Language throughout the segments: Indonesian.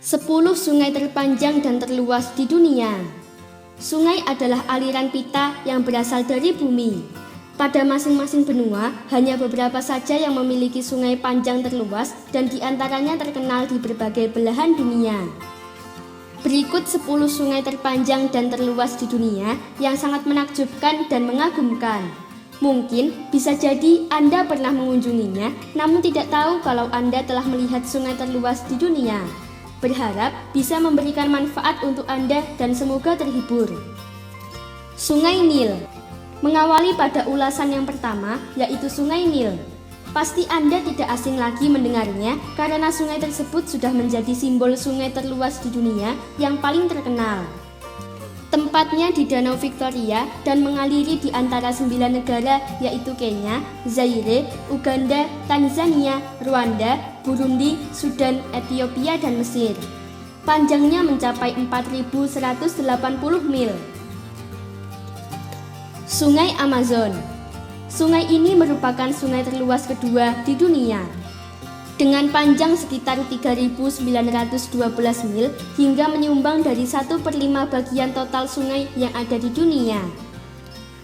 10 sungai terpanjang dan terluas di dunia. Sungai adalah aliran pita yang berasal dari bumi. Pada masing-masing benua, hanya beberapa saja yang memiliki sungai panjang terluas dan diantaranya terkenal di berbagai belahan dunia. Berikut 10 sungai terpanjang dan terluas di dunia yang sangat menakjubkan dan mengagumkan. Mungkin bisa jadi Anda pernah mengunjunginya, namun tidak tahu kalau Anda telah melihat sungai terluas di dunia. Berharap bisa memberikan manfaat untuk Anda dan semoga terhibur. Sungai Nil. Mengawali pada ulasan yang pertama, yaitu Sungai Nil. Pasti Anda tidak asing lagi mendengarnya karena sungai tersebut sudah menjadi simbol sungai terluas di dunia yang paling terkenal. Tempatnya di Danau Victoria dan mengaliri di antara 9 negara yaitu Kenya, Zaire, Uganda, Tanzania, Rwanda, Burundi, Sudan, Ethiopia, dan Mesir. Panjangnya mencapai 4.180 mil. Sungai Amazon. Sungai ini merupakan sungai terluas kedua di dunia. Dengan panjang sekitar 3.912 mil hingga menyumbang dari 1/5 bagian total sungai yang ada di dunia.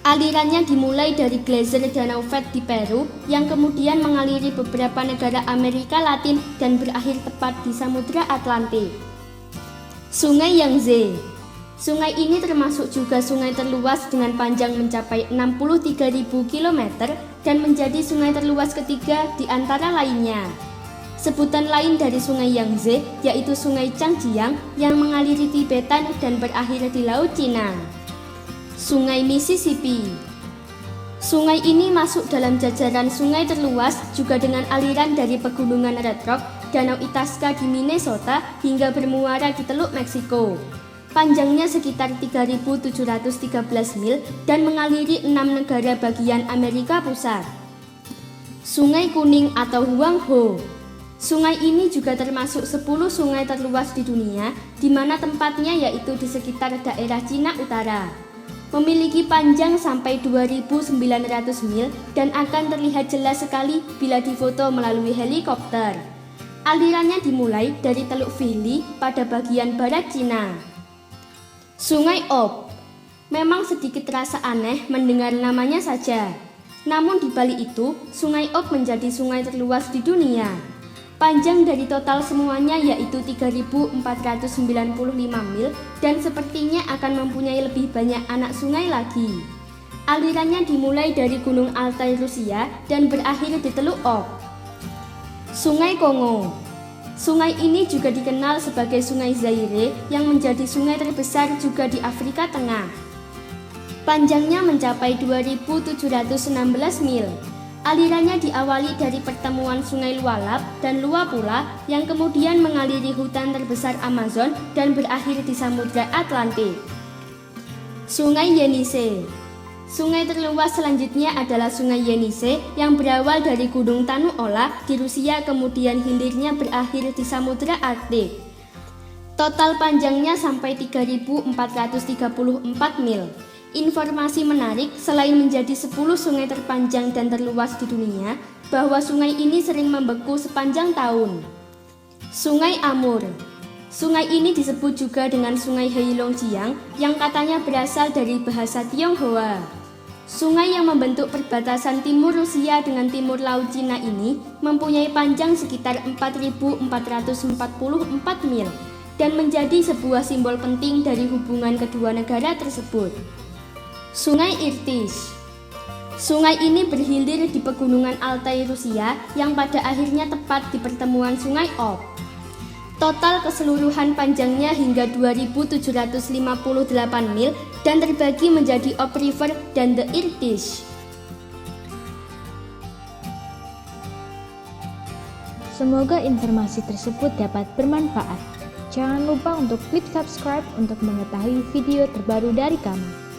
Alirannya dimulai dari geyser Danau Vet di Peru yang kemudian mengaliri beberapa negara Amerika Latin dan berakhir tepat di Samudra Atlantik. Sungai Yangtze. Sungai ini termasuk juga sungai terluas dengan panjang mencapai 63.000 km dan menjadi sungai terluas ketiga di antara lainnya. Sebutan lain dari Sungai Yangtze yaitu Sungai Changjiang yang mengaliri Tibetan dan berakhir di Laut Cina. Sungai Mississippi. Sungai ini masuk dalam jajaran sungai terluas juga dengan aliran dari pegunungan Red Rock, Danau Itasca di Minnesota hingga bermuara di Teluk Meksiko. Panjangnya sekitar 3.713 mil dan mengaliri 6 negara bagian Amerika Pusat. Sungai Kuning atau Huanghe. Sungai ini juga termasuk 10 sungai terluas di dunia, di mana tempatnya yaitu di sekitar daerah Cina Utara. Memiliki panjang sampai 2.900 mil dan akan terlihat jelas sekali bila difoto melalui helikopter. Alirannya dimulai dari Teluk Vili pada bagian barat Cina. Sungai Ob. Memang sedikit terasa aneh mendengar namanya saja. Namun di balik itu, Sungai Ob menjadi sungai terluas di dunia. Panjang dari total semuanya yaitu 3.495 mil dan sepertinya akan mempunyai lebih banyak anak sungai lagi. Alirannya dimulai dari Gunung Altai Rusia dan berakhir di Teluk Ob. Sungai Kongo. Sungai ini juga dikenal sebagai Sungai Zaire yang menjadi sungai terbesar juga di Afrika Tengah. Panjangnya mencapai 2.716 mil. Alirannya diawali dari pertemuan Sungai Lualab dan Luapula yang kemudian mengaliri hutan terbesar Amazon dan berakhir di Samudra Atlantik. Sungai Yenisei. Sungai terluas selanjutnya adalah Sungai Yenisei yang berawal dari Gunung Tanuola di Rusia kemudian hilirnya berakhir di Samudra Arktik. Total panjangnya sampai 3.434 mil. Informasi menarik, selain menjadi 10 sungai terpanjang dan terluas di dunia, bahwa sungai ini sering membeku sepanjang tahun. Sungai Amur. Sungai ini disebut juga dengan Sungai Heilongjiang yang katanya berasal dari bahasa Tionghoa. Sungai yang membentuk perbatasan timur Rusia dengan timur Laut Cina ini mempunyai panjang sekitar 4.444 mil dan menjadi sebuah simbol penting dari hubungan kedua negara tersebut. Sungai Irtysh. Sungai ini berhilir di pegunungan Altai Rusia yang pada akhirnya tepat di pertemuan Sungai Ob. Total keseluruhan panjangnya hingga 2.758 mil dan terbagi menjadi Ob River dan The Irtysh. Semoga informasi tersebut dapat bermanfaat. Jangan lupa untuk klik subscribe untuk mengetahui video terbaru dari kami.